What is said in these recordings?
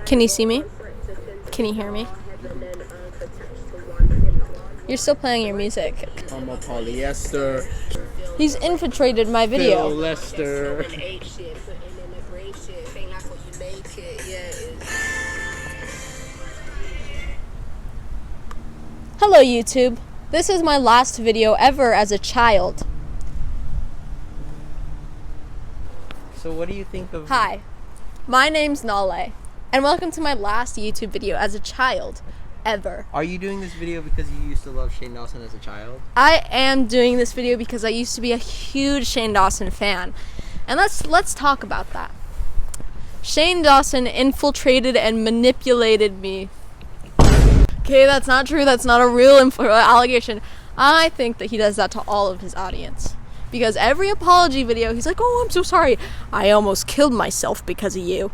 Can you see me? Can you hear me? You're still playing your music. I'm a polyester. He's infiltrated my video. Phil Lester. Hello YouTube. This is my last video ever as a child. So what do you think of... Hi, my name's Nale, and welcome to my last YouTube video as a child ever. Are you doing this video because you used to love Shane Dawson as a child? I am doing this video because I used to be a huge Shane Dawson fan. And let's talk about that. Shane Dawson infiltrated and manipulated me. Okay, that's not true. That's not a real allegation. I think that he does that to all of his audience. Because every apology video, he's like, "Oh, I'm so sorry. I almost killed myself because of you."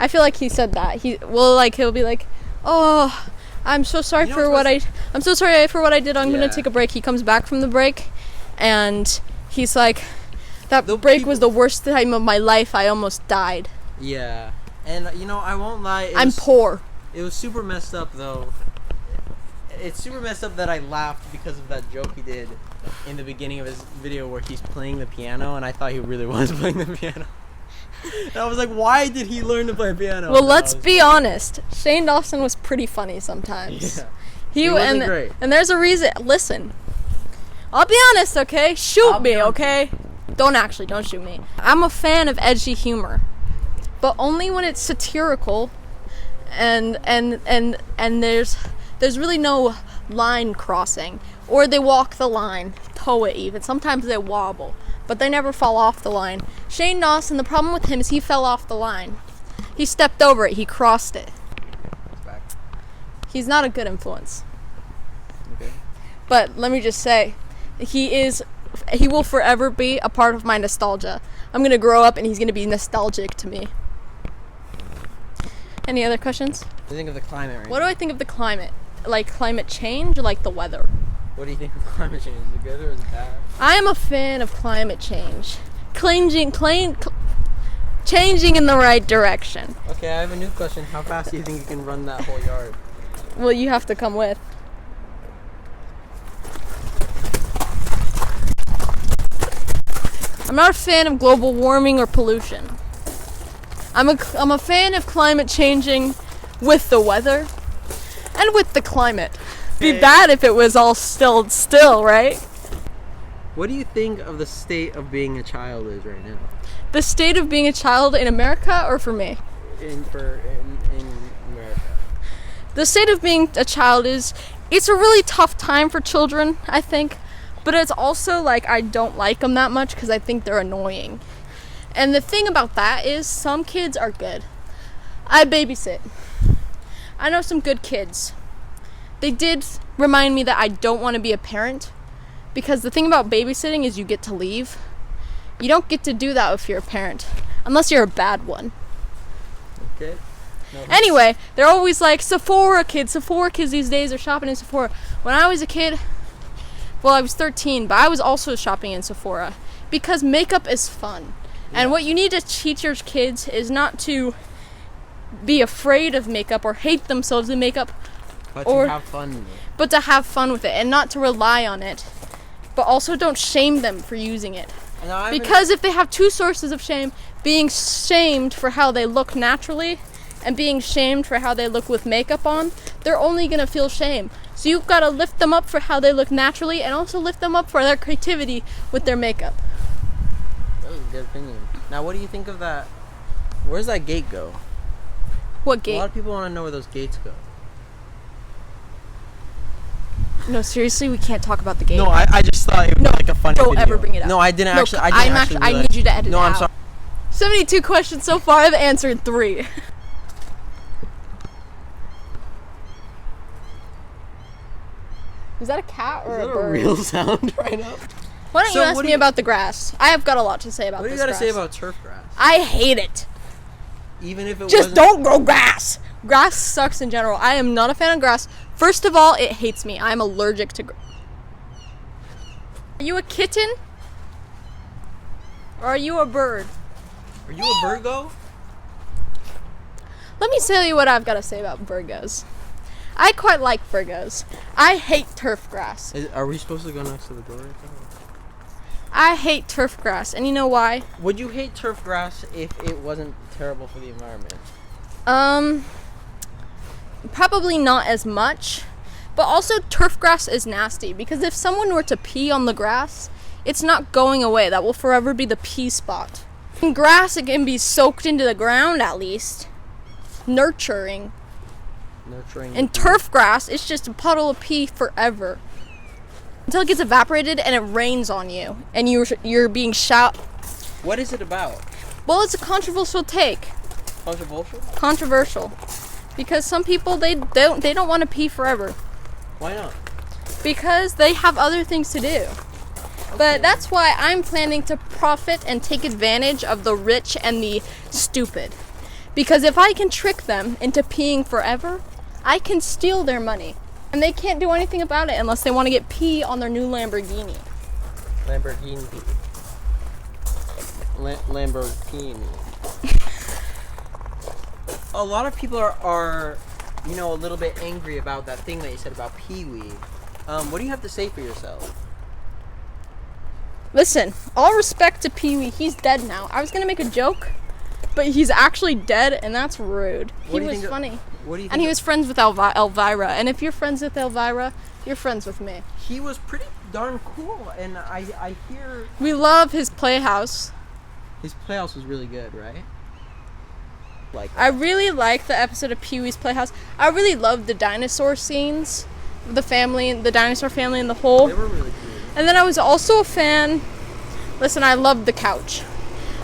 I feel like he said that. He'll be like, "Oh, I'm so sorry I'm so sorry for what I did. I'm gonna take a break." He comes back from the break, and he's like, "That break was the worst time of my life. I almost died." Yeah, and I won't lie. I'm poor. It was super messed up though. It's super messed up that I laughed because of that joke he did in the beginning of his video where he's playing the piano, and I thought he really was playing the piano. And I was like, why did he learn to play piano? Well, let's be honest. Shane Dawson was pretty funny sometimes. Yeah. He wasn't great. And there's a reason. Listen, I'll be honest, okay? Shoot me, okay? Don't shoot me. I'm a fan of edgy humor, but only when it's satirical, and there's really no line crossing, or they walk the line, toe it even. Sometimes they wobble, but they never fall off the line. Shane Dawson, the problem with him is he fell off the line. He stepped over it. He crossed it. He's not a good influence. Okay. But let me just say, he will forever be a part of my nostalgia. I'm gonna grow up and he's gonna be nostalgic to me. Any other questions? What do you think of the climate right What now? do I think of the climate? Like climate change or like the weather? What do you think of climate change? Is it good or is it bad? I am a fan of climate change. Changing in the right direction. Okay, I have a new question. How fast do you think you can run that whole yard? Well, you have to come with. I'm not a fan of global warming or pollution. I'm a fan of climate changing with the weather and with the climate. Be bad if it was all still, right? What do you think of the state of being a child is right now? The state of being a child in America or for me? In America. The state of being a child it's a really tough time for children, I think. But it's also like I don't like them that much because I think they're annoying. And the thing about that is some kids are good. I babysit. I know some good kids. They did remind me that I don't want to be a parent because the thing about babysitting is you get to leave. You don't get to do that if you're a parent, unless you're a bad one. Okay. No. Anyway, they're always like Sephora kids these days are shopping in Sephora. When I was a kid, well, I was 13, but I was also shopping in Sephora because makeup is fun. Yeah. And what you need to teach your kids is not to be afraid of makeup or hate themselves in makeup, but to have fun with it. But to have fun with it and not to rely on it. But also don't shame them for using it. Because if they have two sources of shame, being shamed for how they look naturally and being shamed for how they look with makeup on, they're only going to feel shame. So you've got to lift them up for how they look naturally and also lift them up for their creativity with their makeup. That was a good opinion. Now, what do you think of that? Where's that gate go? What gate? A lot of people want to know where those gates go. No, seriously, we can't talk about the gate. No, I just thought it was like a funny video. Don't ever bring it up. No, I didn't actually. I need you to edit it out. No, I'm sorry. 72 questions so far. I've answered 3. Is that a cat or a bird? Is that a real sound right now? Why don't you ask me about the grass? I have got a lot to say about this grass. What do you got to say about turf grass? I hate it. Even if it just don't grow grass. Grass sucks in general. I am not a fan of grass. First of all, it hates me. I'm allergic to grass. Are you a kitten? Or are you a bird? Are you a Virgo? Let me tell you what I've got to say about Virgos. I quite like Virgos. I hate turf grass. Are we supposed to go next to the door? I hate turf grass, and you know why? Would you hate turf grass if it wasn't terrible for the environment? Probably not as much. But also, turf grass is nasty, because if someone were to pee on the grass, it's not going away. That will forever be the pee spot. In grass, it can be soaked into the ground at least. Nurturing. In turf grass, it's just a puddle of pee forever. Until it gets evaporated and it rains on you. And you're being What is it about? Well, it's a controversial take. Controversial? Controversial. Because some people, they don't want to pee forever. Why not? Because they have other things to do. Okay. But that's why I'm planning to profit and take advantage of the rich and the stupid. Because if I can trick them into peeing forever, I can steal their money. And they can't do anything about it unless they want to get pee on their new Lamborghini. Lamborghini. A lot of people are a little bit angry about that thing that you said about Pee-wee. What do you have to say for yourself? Listen, all respect to Pee-wee. He's dead now. I was going to make a joke, but he's actually dead, and that's rude. He was funny. What do you think? And he was friends with Elvira. And if you're friends with Elvira, you're friends with me. He was pretty darn cool, and I hear... We love his playhouse. His playhouse was really good, right? I really like the episode of Pee-wee's Playhouse. I really loved the dinosaur scenes, the dinosaur family in the hole. They were really cool. And then I was also a fan. Listen, I loved the couch.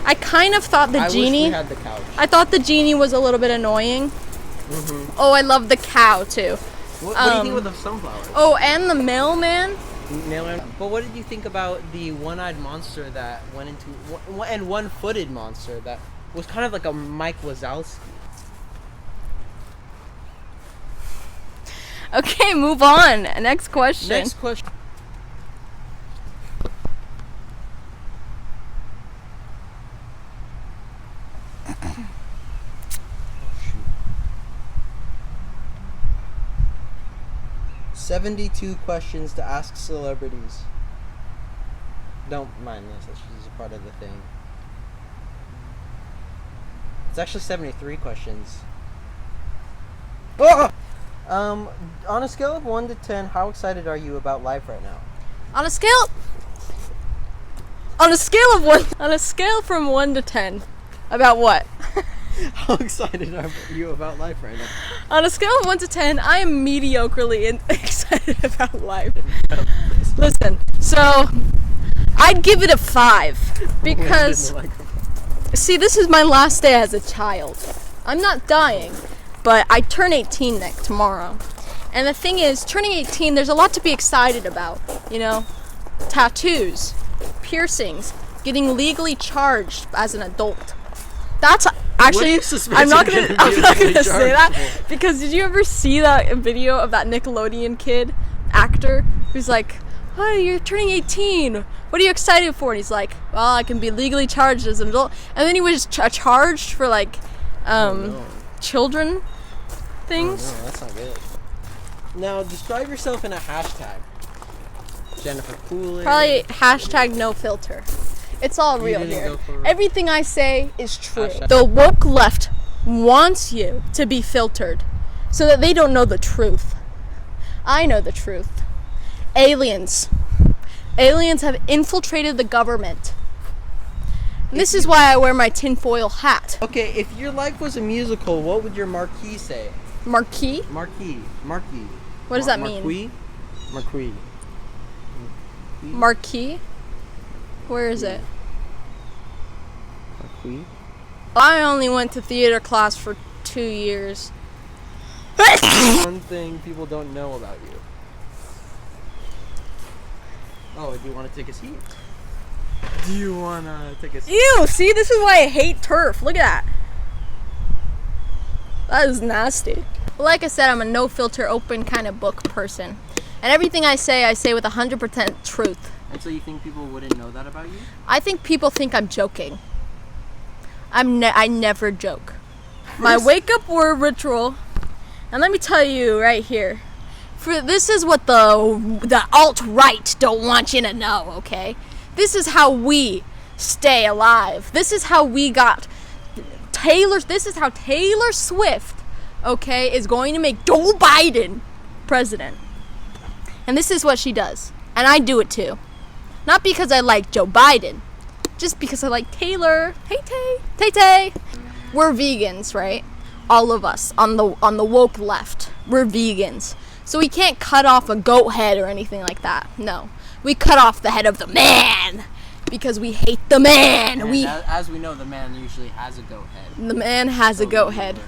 I kind of thought the genie. I wish we had the couch. I thought the genie was a little bit annoying. Mm-hmm. Oh, I love the cow too. What do you think with the sunflowers? Oh, and the mailman. But what did you think about the one-eyed monster that went into and one-footed monster that was kind of like a Mike Wazowski? Okay, move on. Next question. Next question. Oh, shoot. 72 questions to ask celebrities. Don't mind this. That's just a part of the thing. It's actually 73 questions. Oh! On a scale of 1 to 10, how excited are you about life right now? On a scale from 1 to 10, about what? How excited are you about life right now? On a scale of 1 to 10, I am mediocrely excited about life. Listen, so I'd give it a 5 because, see, this is my last day as a child. I'm not dying, but I turn 18 tomorrow. And the thing is, turning 18, there's a lot to be excited about. You know, tattoos, piercings, getting legally charged as an adult. That's actually, I'm not gonna say that, because did you ever see that video of that Nickelodeon kid actor who's like, "Oh, you're turning 18. What are you excited for?" And he's like, "Well, I can be legally charged as an adult." And then he was charged for like children things. Oh, no, that's not good. Now, describe yourself in a hashtag. Jennifer Coolidge. Probably hashtag no filter. It's all real here. Everything I say is true. The woke left wants you to be filtered so that they don't know the truth. I know the truth. Aliens. Aliens have infiltrated the government. And this is why I wear my tinfoil hat. Okay, if your life was a musical, what would your marquee say? Marquee? Marquee. What does that mean? Marquee. Marquee? Where is it? Marquee? I only went to theater class for 2 years. One thing people don't know about you. Oh, do you want to take a seat? Do you want to take a seat? Ew, see, this is why I hate turf. Look at that. That is nasty. Like I said, I'm a no filter, open kind of book person. And everything I say with 100% truth. And so you think people wouldn't know that about you? I think people think I'm joking. I never joke. My wake up word ritual, and let me tell you right here, this is what the alt-right don't want you to know, okay? This is how we stay alive. This is how we got this is how Taylor Swift, okay, is going to make Joe Biden president. And this is what she does. And I do it too. Not because I like Joe Biden, just because I like Taylor. Hey Tay, Tay Tay. We're vegans, right? All of us on the woke left. We're vegans. So we can't cut off a goat head or anything like that. No. We cut off the head of the man because we hate the man. And as we know, the man usually has a goat head. The man has a goat head.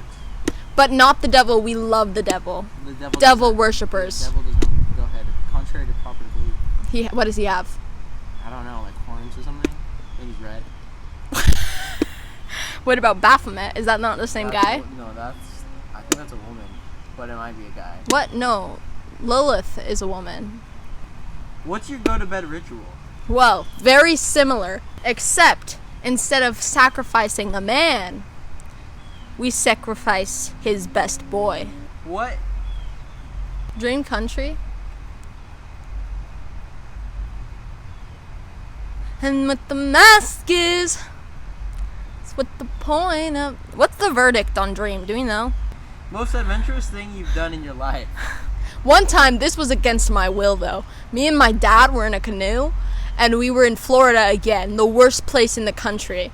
But not the devil. We love the devil. The devil worshippers. The devil does not have a goat head, contrary to popular belief. What does he have? I don't know, like horns or something. I think he's red. What about Baphomet? Is that not the same guy? I think that's a woman, but it might be a guy. What? No. Lilith is a woman. What's your go-to-bed ritual? Well, very similar, except instead of sacrificing a man, we sacrifice his best boy. What? Dream country. And what the mask is what the point of... What's the verdict on Dream? Do we know? Most adventurous thing you've done in your life. One time, this was against my will though. Me and my dad were in a canoe, and we were in Florida again, the worst place in the country.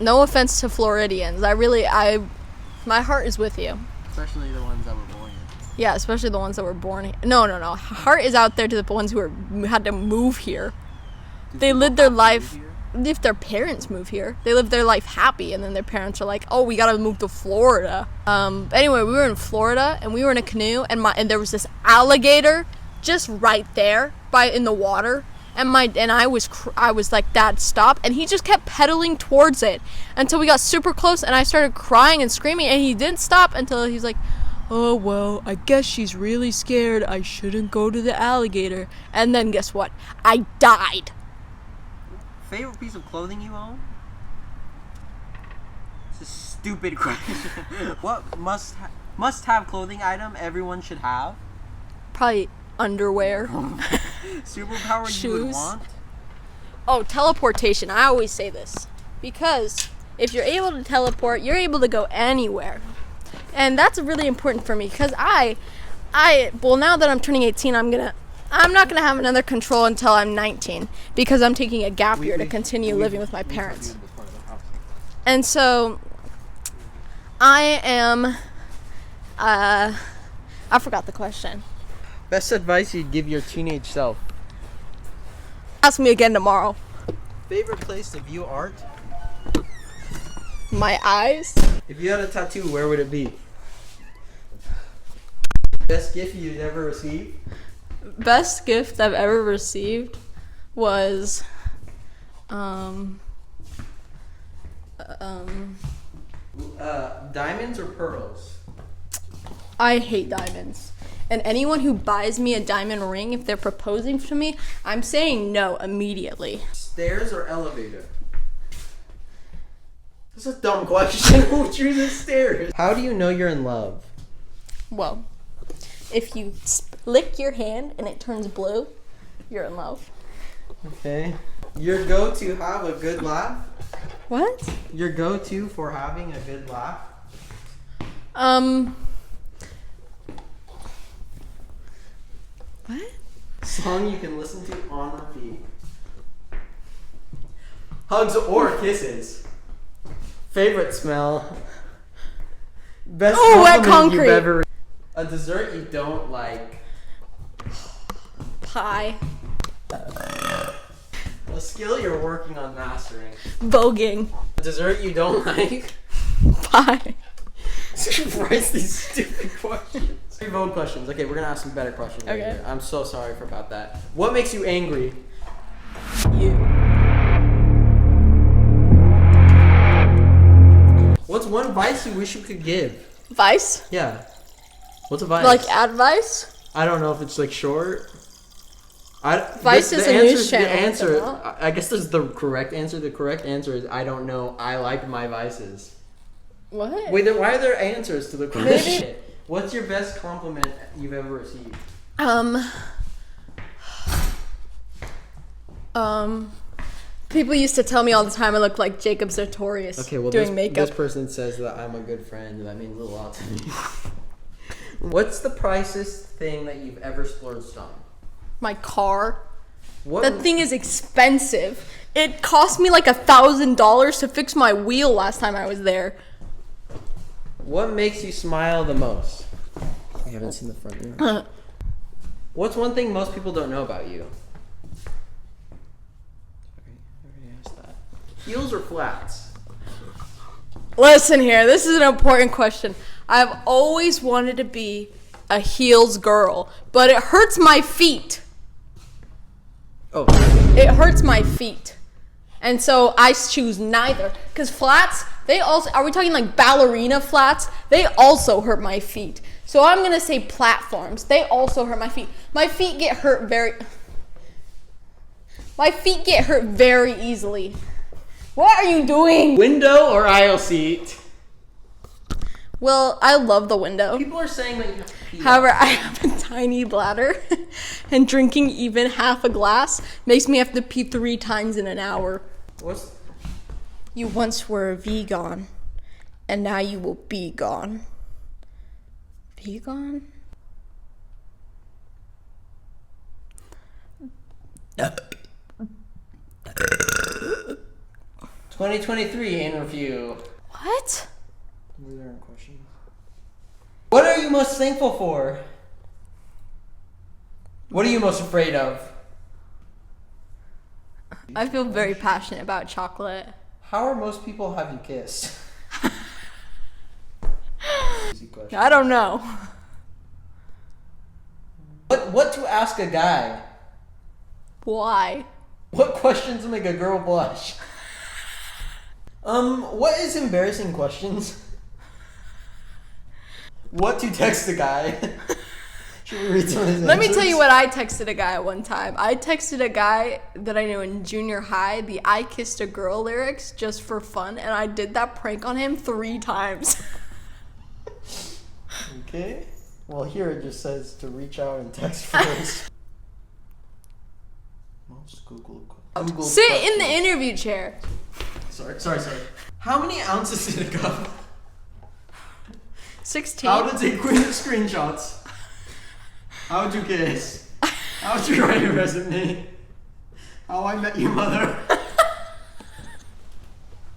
No offense to Floridians. My heart is with you. Especially the ones that were born here. Yeah, especially the ones that were born here. No. Heart is out there to the ones who had to move here. They lived their life... If their parents move here, they live their life happy, and then their parents are like, "Oh, we gotta move to Florida." Anyway, we were in Florida, and we were in a canoe, and there was this alligator just right there in the water, and I was like, "Dad, stop!" And he just kept pedaling towards it until we got super close, and I started crying and screaming, and he didn't stop until he's like, "Oh well, I guess she's really scared. I shouldn't go to the alligator." And then guess what? I died. Favorite piece of clothing you own? It's a stupid question. What must-have clothing item everyone should have? Probably underwear. Superpower Shoes. You would want? Oh, teleportation. I always say this. Because if you're able to teleport, you're able to go anywhere. And that's really important for me because well, now that I'm turning 18, I'm not going to have another control until I'm 19 because I'm taking a gap year to continue living with my parents. And so I am, I forgot the question. Best advice you'd give your teenage self? Ask me again tomorrow. Favorite place to view art? My eyes. If you had a tattoo, where would it be? Best gift you'd ever received? Best gift I've ever received was diamonds or pearls? I hate diamonds. And anyone who buys me a diamond ring, if they're proposing to me, I'm saying no immediately. Stairs or elevator? That's a dumb question. Who chooses stairs? How do you know you're in love? Well, if you lick your hand and it turns blue, you're in love. Okay. Your go-to have a good laugh? What? Your go-to for having a good laugh? What? Song you can listen to on repeat. Hugs or kisses? Favorite smell? Best wet compliment concrete. you've ever... A dessert you don't like? Pie. A skill you're working on mastering? Voguing. A dessert you don't like? Pie. Writes these stupid questions. 3 vote questions. Okay, we're gonna ask some better questions. Okay. Later. I'm so sorry about that. What makes you angry? You. What's one advice you wish you could give? Vice? Yeah. What's a vice? Like advice? I don't know if it's like short. Vice is a news channel. The answer, I guess this is the correct answer. The correct answer is I don't know. I like my vices. What? Wait, why are there answers to the question? What's your best compliment you've ever received? People used to tell me all the time I look like Jacob Sartorius doing makeup. This person says that I'm a good friend. That means a lot to me. What's the priciest thing that you've ever splurged on? My car. What? That thing is expensive. It cost me like $1,000 to fix my wheel last time I was there. What makes you smile the most? I haven't seen the front yet. What's one thing most people don't know about you? I already asked that. Heels or flats? Listen here, this is an important question. I've always wanted to be a heels girl, but it hurts my feet. Oh. It hurts my feet. And so I choose neither. Because flats, they also, are we talking like ballerina flats? They also hurt my feet. So I'm going to say platforms. They also hurt my feet. My feet get hurt very easily. What are you doing? Window or aisle seat? Well, I love the window. People are saying that you have to pee. However, I have a tiny bladder, and drinking even half a glass makes me have to pee 3 times in an hour. You once were a vegan, and now you will be gone. Vegan? 2023 in review. What? Were there any questions? What are you most thankful for? What are you most afraid of? I feel very passionate about chocolate. How are most people have you kissed? Easy question. I don't know. What to ask a guy? Why? What questions make a girl blush? What is embarrassing questions? What to text a guy? Should we read some of his Let me answers? tell you what I texted a guy one time. I texted a guy that I knew in junior high the I Kissed a Girl lyrics just for fun, and I did that prank on him 3 times. Okay. Well, here it just says to reach out and text first. Most Google Sit in the interview chair. Sorry. How many ounces in a cup? 16. How to take quick screenshots? How would you kiss? How would you write a resume? How I met your mother?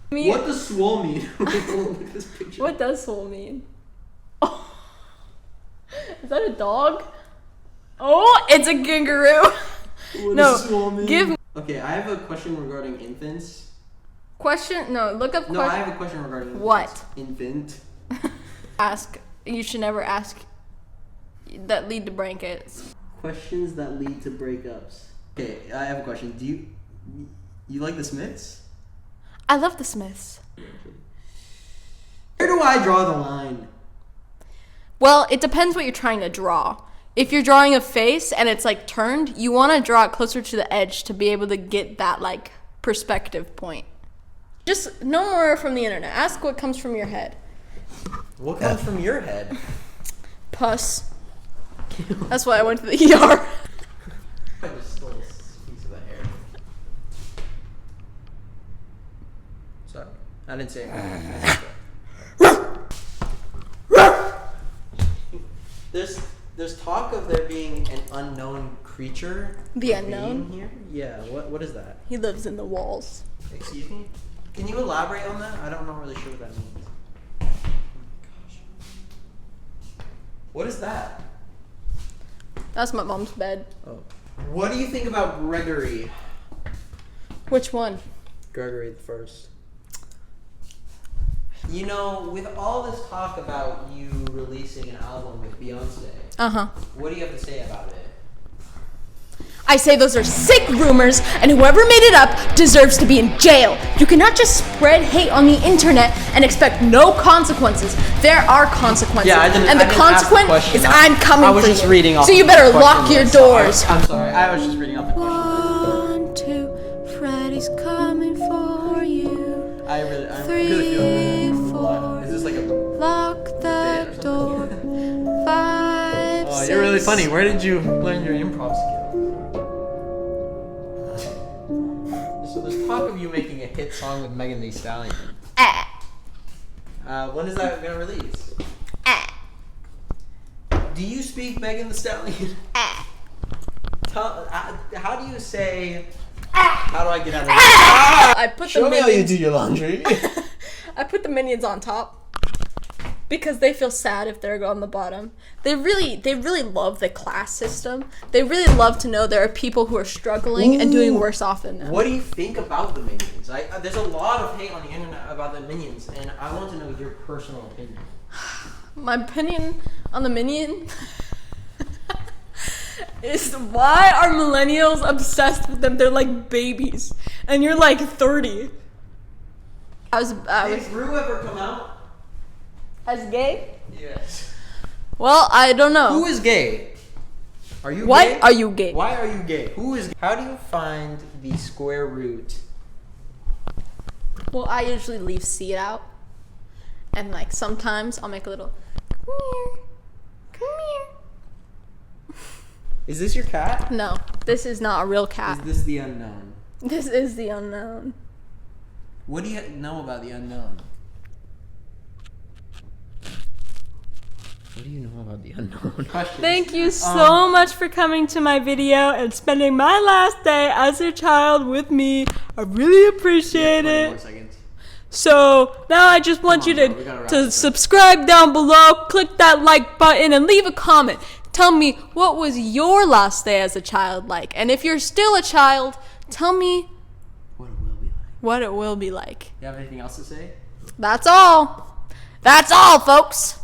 What does swole mean? Look at this picture. What does soul mean? Oh. Is that a dog? Oh, it's a kangaroo. What No, does swole mean? give me Okay, I have a question regarding infants. question. No, look up. No, I have a question regarding What? Infant. Ask. You should never ask. That lead to blankets. Questions that lead to breakups. Okay, I have a question. Do you like the Smiths? I love the Smiths. Where do I draw the line? Well, it depends what you're trying to draw. If you're drawing a face and it's like turned, you want to draw it closer to the edge to be able to get that like perspective point. Just no more from the internet. Ask what comes from your head. What comes from your head? Pus. That's why I went to the ER. I just stole a piece of that hair. Sorry. I didn't say anything. There's talk of there being an unknown creature. The or unknown? being here? Yeah, what is that? He lives in the walls. Excuse me? Can you elaborate on that? I don't know really sure what that means. Oh my gosh. What is that? That's my mom's bed. Oh. What do you think about Gregory? Which one? Gregory the First. You know, with all this talk about you releasing an album with Beyonce, Uh-huh. what do you have to say about it? I say those are sick rumors, and whoever made it up deserves to be in jail. You cannot just spread hate on the internet and expect no consequences. There are consequences. Yeah, and the consequence is I'm coming I was for just you. reading off So you the better question lock your list. doors. I'm sorry, I was just reading off the question. 1, 2, Freddy's coming for you. I really 3, feel 4. Is this like You're really funny. Where did you learn your improv skills? So there's talk of you making a hit song with Megan Thee Stallion. When is that gonna release? Do you speak Megan Thee Stallion? How do you say? How do I get out of this? I put Show the me how you minions. do your laundry. I put the minions on top because they feel sad if they're on the bottom. They really love the class system. They really love to know there are people who are struggling and doing worse off than them. What do you think about the minions? There's a lot of hate on the internet about the minions, and I want to know your personal opinion. My opinion on the minion is, why are millennials obsessed with them? They're like babies, and you're like 30. Did Rue ever come out? As gay? Yes. Well, I don't know. Who is gay? Are you Why gay? are you gay? Why are you gay? Who is? How do you find the square root? Well, I usually leave seed out, and like sometimes I'll make a little come here, come here. Is this your cat? No, this is not a real cat. Is this the unknown? This is the unknown. What do you know about the unknown? What do you know about the unknown? Thank you so much for coming to my video and spending my last day as a child with me. I really appreciate it. So now I just want you to subscribe down below, click that like button, and leave a comment. Tell me, what was your last day as a child like? And if you're still a child, tell me What it will be like. what it will be like. You have anything else to say? That's all. That's all, folks.